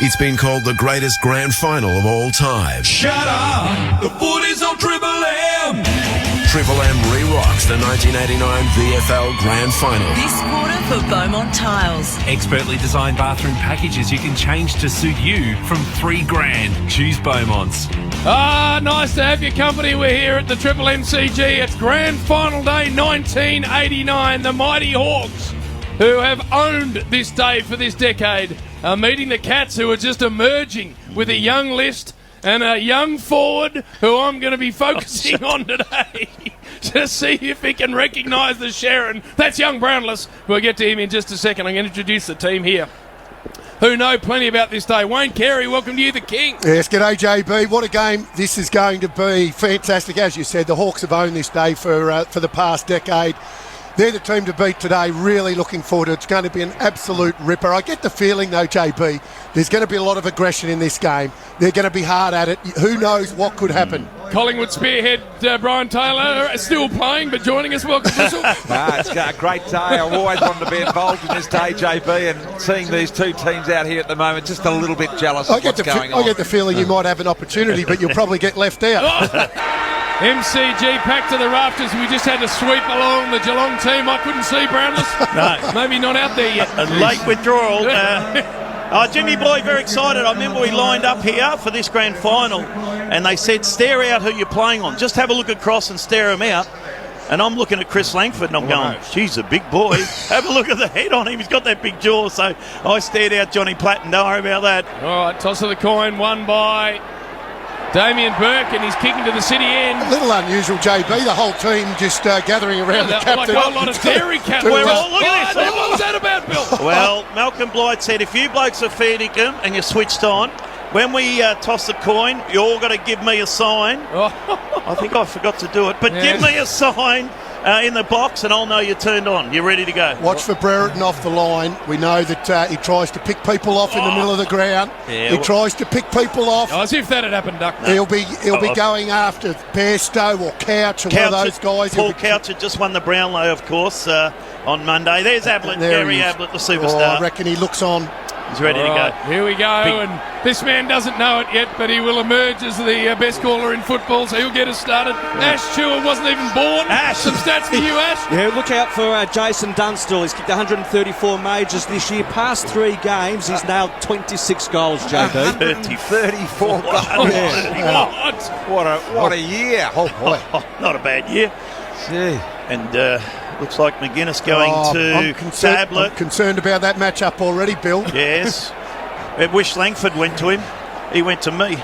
It's been called the greatest grand final of all time. Shut up! The footy's on Triple M! Triple M re-rocks the 1989 VFL Grand Final. This quarter for Beaumont Tiles. Expertly designed bathroom packages you can change to suit you from $3,000. Choose Beaumont's. Nice to have your company. We're here at the Triple MCG. It's Grand Final Day 1989. The Mighty Hawks, who have owned this day for this decade, are meeting the Cats, who are just emerging with a young list and a young forward who I'm going to be focusing on today to see if he can recognise the Sharon. That's young Brownless. We'll get to him in just a second. I'm going to introduce the team here who know plenty about this day. Wayne Carey, welcome to you, the King. Yes, g'day JB. What a game this is going to be. Fantastic. As you said, the Hawks have owned this day for the past decade. They're the team to beat today. Really looking forward to it. It's going to be an absolute ripper. I get the feeling, though, JB, there's going to be a lot of aggression in this game. They're going to be hard at it. Who knows what could happen? Collingwood spearhead Brian Taylor still playing, but joining us. Welcome, Bristol. It's a great day. I've always wanted to be involved in this day, JB, and seeing these two teams out here at the moment, just a little bit jealous of what's going on. I get the feeling you might have an opportunity, but you'll probably get left out. MCG packed to the rafters. We just had to sweep along the Geelong team. I couldn't see Brownless. No. Maybe not out there yet. A late withdrawal. Jimmy Boy, very excited. I remember we lined up here for this grand final and they said, stare out who you're playing on. Just have a look across and stare him out. And I'm looking at Chris Langford and I'm going, geez, a big boy. Have a look at the head on him. He's got that big jaw. So I stared out Johnny Platten. Don't worry about that. All right, toss of the coin, won by Damien Burke, and he's kicking to the city end. A little unusual, JB. The whole team just gathering around the captain. Like a whole lot of dairy cats. Look at this. What was that about, Bill? Well, Malcolm Blight said, if you blokes are fair dinkum and you're switched on, when we toss the coin, you all got to give me a sign. I think I forgot to do it, but give me a sign in the box and I'll know you're turned on. You're ready to go. Watch for Brereton off the line. We know that he tries to pick people off in the middle of the ground. He tries to pick people off. As if that had happened, Duck. He'll be going after Bairstow or Couch or one of those guys. Paul Couch had just won the Brownlow, of course, on Monday. There's Ablett, Gary Ablett, the superstar. I reckon he looks on. He's ready to go. Here we go, and this man doesn't know it yet, but he will emerge as the best caller in football, so he'll get us started. Ash Chua wasn't even born. Ash. Some stats for you, Ash. Yeah, look out for Jason Dunstall. He's kicked 134 majors this year. Past 3 games, he's nailed 26 goals, JB. 34 goals. What a year. Oh, boy. Not a bad year. Gee. And looks like McGuinness going to Ablett. I'm concerned about that matchup already, Bill. Yes. I wish Langford went to him. He went to me.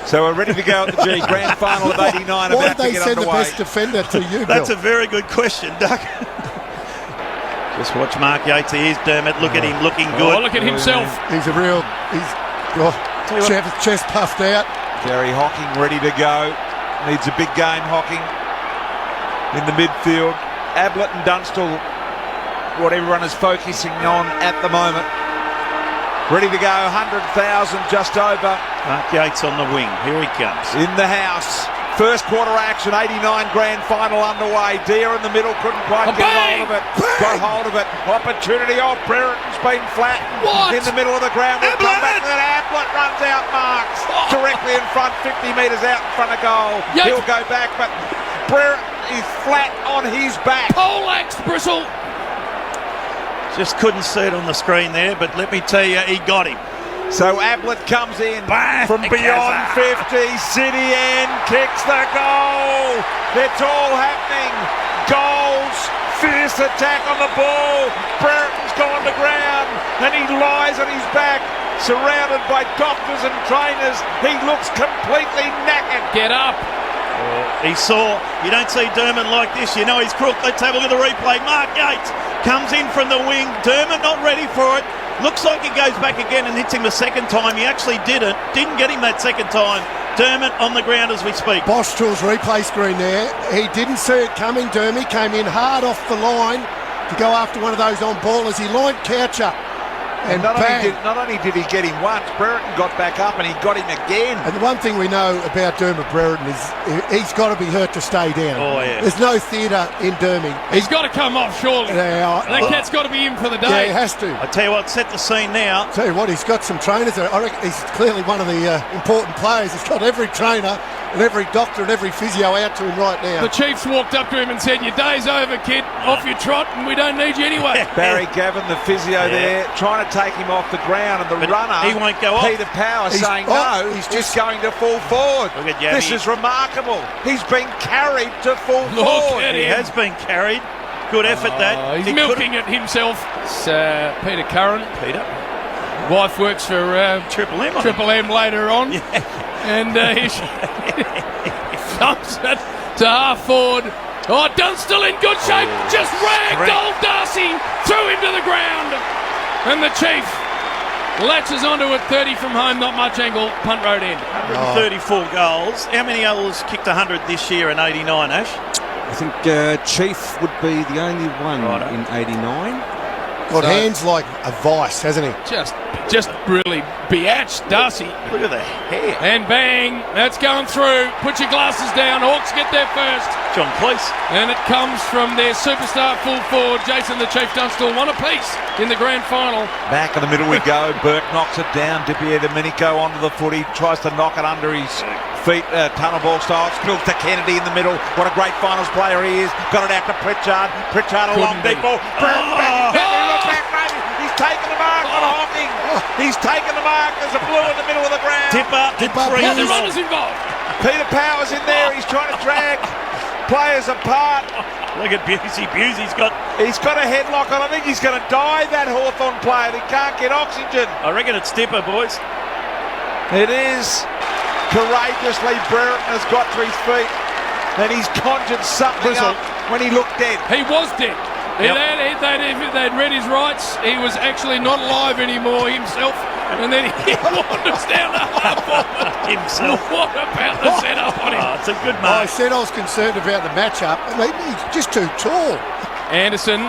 So we're ready to go at the G Grand Final of 89. Why about did they to get send underway. the best defender to you, Bill? That's a very good question, Doug. Just watch Mark Yates. Here's Dermott. Look at him looking good. Oh, look at himself. He's a real... chest puffed out. Jerry Hocking ready to go. Needs a big game, Hocking. In the midfield. Ablett and Dunstall, what everyone is focusing on at the moment. Ready to go, 100,000 just over. Mark Yates on the wing, here he comes. In the house, first quarter action, 89 grand final underway. Deer in the middle, couldn't quite get hold of it. Got hold of it, opportunity, Brereton's been flattened. In the middle of the ground, we'll come back to that. Ablett runs out, marks, directly in front, 50 metres out in front of goal. He'll go back, but Brereton is flat on his back. Poleaxe, Bristle. Just couldn't see it on the screen there, but let me tell you, he got him. So Ablett comes in from beyond 50. City end, kicks the goal. It's all happening. Goals, fierce attack on the ball. Brereton's gone to ground and he lies on his back, surrounded by doctors and trainers. He looks completely knackered. Get up. He saw, you don't see Dermott like this, you know he's crooked. Let's have a look at the replay. Mark Yates comes in from the wing. Dermott not ready for it. Looks like he goes back again and hits him a second time. He actually didn't get him that second time. Dermott on the ground as we speak. Bostrel's replay screen there. He didn't see it coming, Dermott. Came in hard off the line to go after one of those on ballers. He lined Couch up And not bang. only did he get him once, Brereton got back up and he got him again. And the one thing we know about Dermot Brereton is he's got to be hurt to stay down. Oh, yeah. There's no theatre in Dermy. He's got to come off, surely. Yeah, That cat's got to be in for the yeah, day. he has to. I tell you what, set the scene now. Tell you what, he's got some trainers there. I reckon he's clearly one of the important players. He's got every trainer and every doctor and every physio out to him right now. The Chiefs walked up to him and said, "Your day's over, kid. Off your trot, and we don't need you anyway." Barry Gavin, the physio there, trying to take him off the ground, and the But runner, he won't go off. Peter Power, saying no, he's just going to fall forward. Look at Yabby. This is remarkable. He's been carried to full Look forward. at He him. has been carried. Good effort, that. He's He milking it himself. It's Peter Curran. Peter. Wife works for Triple M. Triple M later on. And he thumps it to half forward. Oh, Dunstall in good shape. Just ragged old Darcy. Threw him to the ground. And the Chief latches onto it. 30 from home. Not much angle. Punt road end. 134 goals. How many others kicked 100 this year in 89, Ash? I think Chief would be the only one in 89. Got hands like a vice, hasn't he? Just really biatched Darcy. Look at the hair. And bang, that's going through. Put your glasses down. Hawks get there first. John Cleese. And it comes from their superstar full forward, Jason the Chief Dunstall. One apiece in the grand final. Back in the middle we go. Burke knocks it down. Dipier Domenico onto the footy. Tries to knock it under his feet. Tunnel ball style. Spills to Kennedy in the middle. What a great finals player he is. Got it out to Pritchard. Pritchard a long deep ball. He's taken the mark on Hawking. He's taken the mark. There's a blue in the middle of the ground. Tipper. Get the runners involved. Peter Power's in there. He's trying to drag players apart. Look at Busey. Busey's got a headlock on. I think he's going to die, that Hawthorn player. He can't get oxygen. I reckon it's Tipper, boys. It is. Courageously, Brereton has got to his feet. And he's conjured something up when he looked dead. He was dead. Yep. They'd read his rights. He was actually not alive anymore himself. And then he wanders down the half forward himself. What about the setup on him? Oh, it's a good I mark. said I was concerned about the matchup. I mean, he's just too tall. Anderson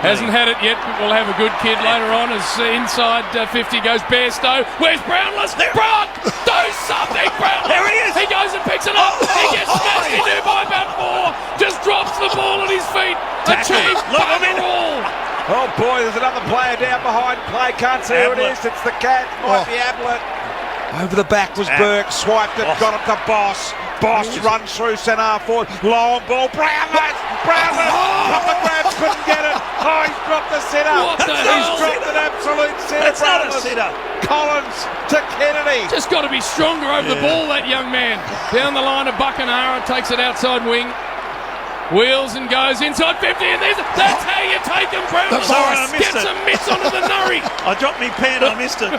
hasn't had it yet, but we'll have a good kid later on as inside 50 goes Bairstow. Where's Brownless? Brock! Do something, Brownless! There he is! He goes and picks it up. He gets smashed into by about 4. Just drops the ball at his feet. Achieve bugger all. Oh boy, there's another player down behind play. Can't see who it is. It's the cat. Might be Ablett. Over the back was Burke. Swiped it. Got it to Boss. Boss runs through centre forward. Long ball. Brownless. Up the grab. Couldn't get it. Oh, he's dropped the sitter. He's dropped an absolute sitter. That's not a sitter. Collins to Kennedy. Just got to be stronger over the ball, that young man. Down the line of Buckenara. Takes it outside wing. Wheels and goes inside 50, and that's how you take them, Brownless. Sorry, I missed Get it. some mitts onto the nurry. I dropped my pen. I missed it.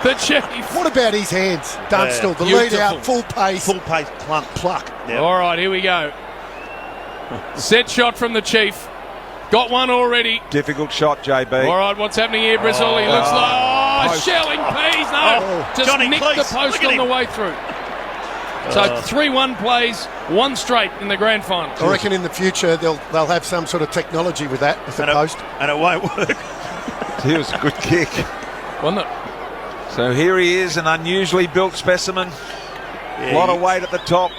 The Chief. What about his hands? Dunstall, the lead out, full pace. Full pace pluck. Yep. All right, here we go. Set shot from the Chief. Got one already. Difficult shot, JB. All right, what's happening here, Bristol? He looks like shelling peas. No, just Johnny nicked Cleese. the post Look at on the him. way through. So 3-1 plays, one straight in the grand final. I reckon in the future they'll have some sort of technology with that, with the post. And it won't work. He was a good kick. Wasn't it? So here he is, an unusually built specimen. A lot of weight at the top.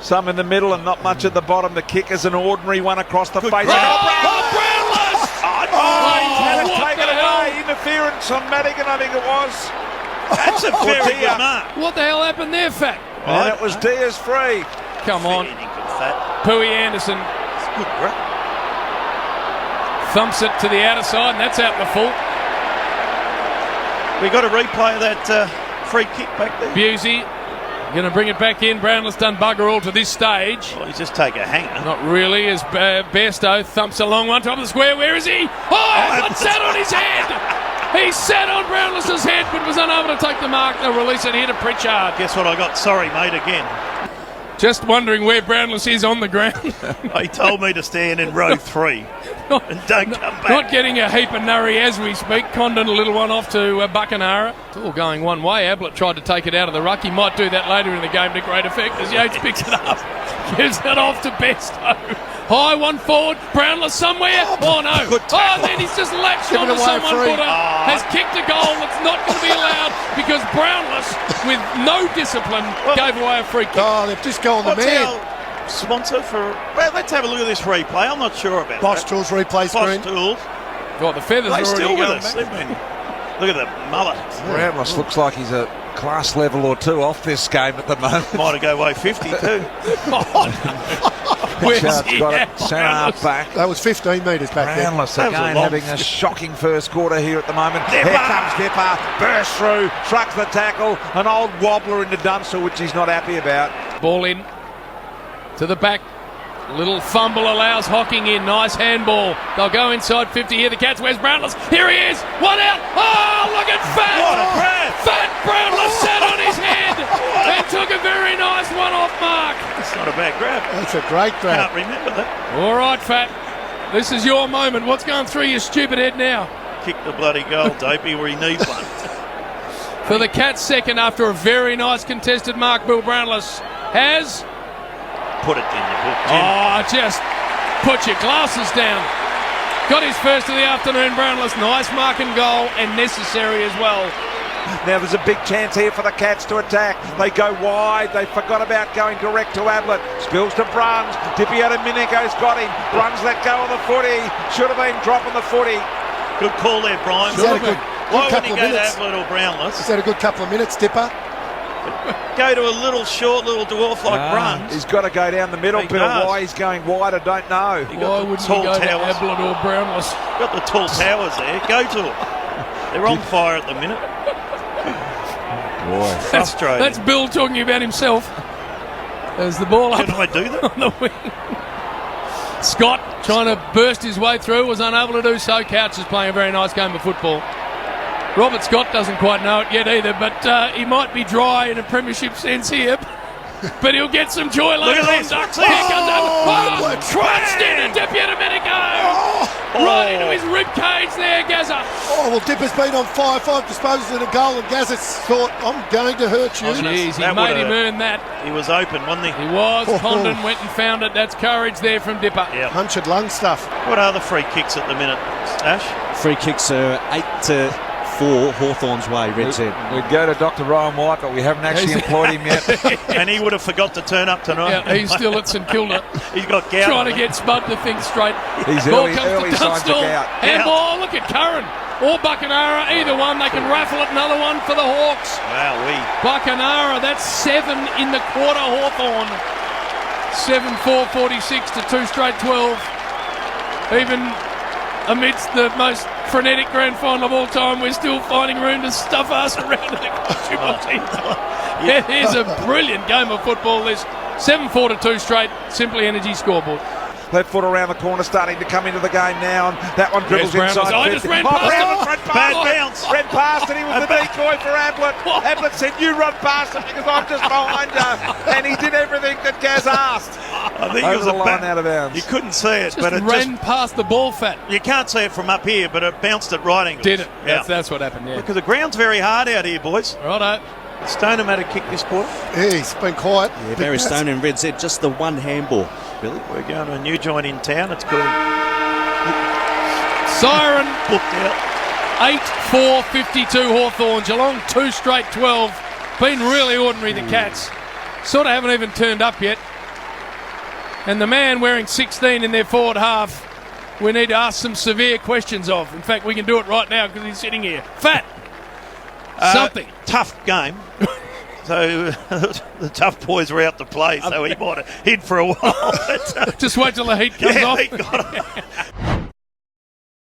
Some in the middle and not much at the bottom. The kick is an ordinary one across the face. Brownless! He's had it what taken the hell? away. Interference on Madigan, I think it was. That's a very good mark. What the hell happened there, Fat? And it was Diaz free. Come on. Fat. Pooey Anderson It's good, bro. thumps it to the outer side, and that's out the full. We got a replay of that free kick back there. Busey going to bring it back in. Brownless done bugger all to this stage. Well, he's just take a hanger. Not really, as Bairstow thumps a long one top of the square. Where is he? Oh, it sat on his head. He sat on Brownless's head, but was unable to take the mark. They'll release it here to Pritchard. Guess what I got? Sorry, mate, again. Just wondering where Brownless is on the ground. He told me to stand in row 3 and don't come back. Not getting a heap of nurry as we speak. Condon a little one off to Buckenara. It's all going one way. Ablett tried to take it out of the ruck. He might do that later in the game to great effect as Yates picks it up. Gives it off to Bairstow. High one forward. Brownless somewhere. Oh no. Oh, then he's just latched Give it onto away, someone. free. Butter has kicked a goal that's not going to be allowed because Brownless, with no discipline, gave away a free kick. Oh, they've just gone the What's man. our sponsor for... Well, let's have a look at this replay. I'm not sure about Bosch that. Tools replay screen. Bosch Tools. God, the feathers They are still already with going us. back. They've been... Look at the mullet. Brownless looks like he's a class level or two off this game at the moment. Might have go away 50 too. Where's Chad's he got at, it centre half Brownless? back. That was 15 metres back there. Brownless That was a again long having a shocking first quarter here at the moment. Here comes Dipper, bursts through, trucks the tackle, an old wobbler into Dunstall, which he's not happy about. Ball in to the back. Little fumble allows Hocking in. Nice handball. They'll go inside 50 here. The Cats. Where's Brownless? Here he is. One out. Oh, look at Fat. What a grab. Fat Brownless sat on his head and took a very nice one off mark. It's not a bad grab. That's a great grab. Can't remember that. All right, Fat. This is your moment. What's going through your stupid head now? Kick the bloody goal, Dopey, where he needs one. For the Cats second after a very nice contested mark, Bill Brownless has... Put it in the book, Jim. Oh, just put your glasses down. Got his first of the afternoon, Brownless. Nice mark and goal, and necessary as well. Now there's a big chance here for the Cats to attack. They go wide. They forgot about going direct to Ablett. Spills to Bruns. Dippy out of Minego's got him. Bruns let go of the footy. Should have been dropping the footy. Good call there, Brian. He's had a good Why wouldn't couple he of go to minutes. Ablett or Brownless? He's had a good couple of minutes, Dipper. Go to a little short, little dwarf like Bruns. He's got to go down the middle. He Bill. does. Why he's going wide, I don't know. He Why got the wouldn't you tall go to towers. Ablett or Brownless? Got the tall towers there. Go to them. They're on fire at the minute. Boy. Frustrating. That's Bill talking about himself. There's the ball up Didn't I do that? on the wing. Scott trying to burst his way through, was unable to do so. Couch is playing a very nice game of football. Robert Scott doesn't quite know it yet either, but he might be dry in a premiership sense here. But he'll get some joy later on. this. Here What's comes this? up. Crunched in, and Deputy Domenico. Right into his rib cage there, Gazza. Oh, well, Dipper's been on fire. 5 disposals and a goal, and Gazzet's thought, I'm going to hurt you. Jeez, he That made would've- him earn that. He was open, wasn't he? He was. Oh. Condon went and found it. That's courage there from Dipper. Yeah. Punch and lung stuff. What are the free kicks at the minute, Ash? Free kicks are 8-4 Hawthorn's way, Red said. We'd go to Dr. Ryan White, but we haven't actually employed him yet. And he would have forgot to turn up tonight. Yeah, he's still at St Kilda. He's got gout. Trying to I think. get Spud to think straight. He's Ball early comes to signs of Dunstall. gout. Handball, look at Curran. Or Buckenara, either one. They can raffle it. Another one for the Hawks. Wow, Buckenara, that's 7 in the quarter, Hawthorn. 7-4-46 to 2 straight 12. Even amidst the most frenetic grand final of all time, we're still finding room to stuff us around in the Triple team. It is a brilliant game of football, this. 7-4 to 2 straight, Simply Energy scoreboard. Left foot around the corner, starting to come into the game now, and that one dribbles Yes, Brownless. inside. I just 50. ran past Brownless him. ran Bad past him. bounce. Ran past and he was the decoy for Ablett. Ablett said, you run past him because I'm just behind you. And he did everything that Gaz asked. I think Over it was the a line out of bounds. You couldn't see it, Just but it ran past the ball, Fat. you can't see it from up here, but it bounced at right angles. Did it? Yeah. That's what happened, yeah. Because the ground's very hard out here, boys. Righto. Stoneham had a kick this quarter. Yeah, he's been quiet. Yeah, Barry Stone and Red said just the one handball, Billy. We're going to a new joint in town. It's called Siren. Booked Out. 8-4-52 Hawthorn. Geelong 2 straight 12. Been really ordinary, the Cats. Sort of haven't even turned up yet. And the man wearing 16 in their forward half, we need to ask some severe questions of. In fact, we can do it right now because he's sitting here. Fat. Something. Tough game. So the tough boys were out to play, so he might have hid for a while. But, Just wait till the heat comes off. he got it.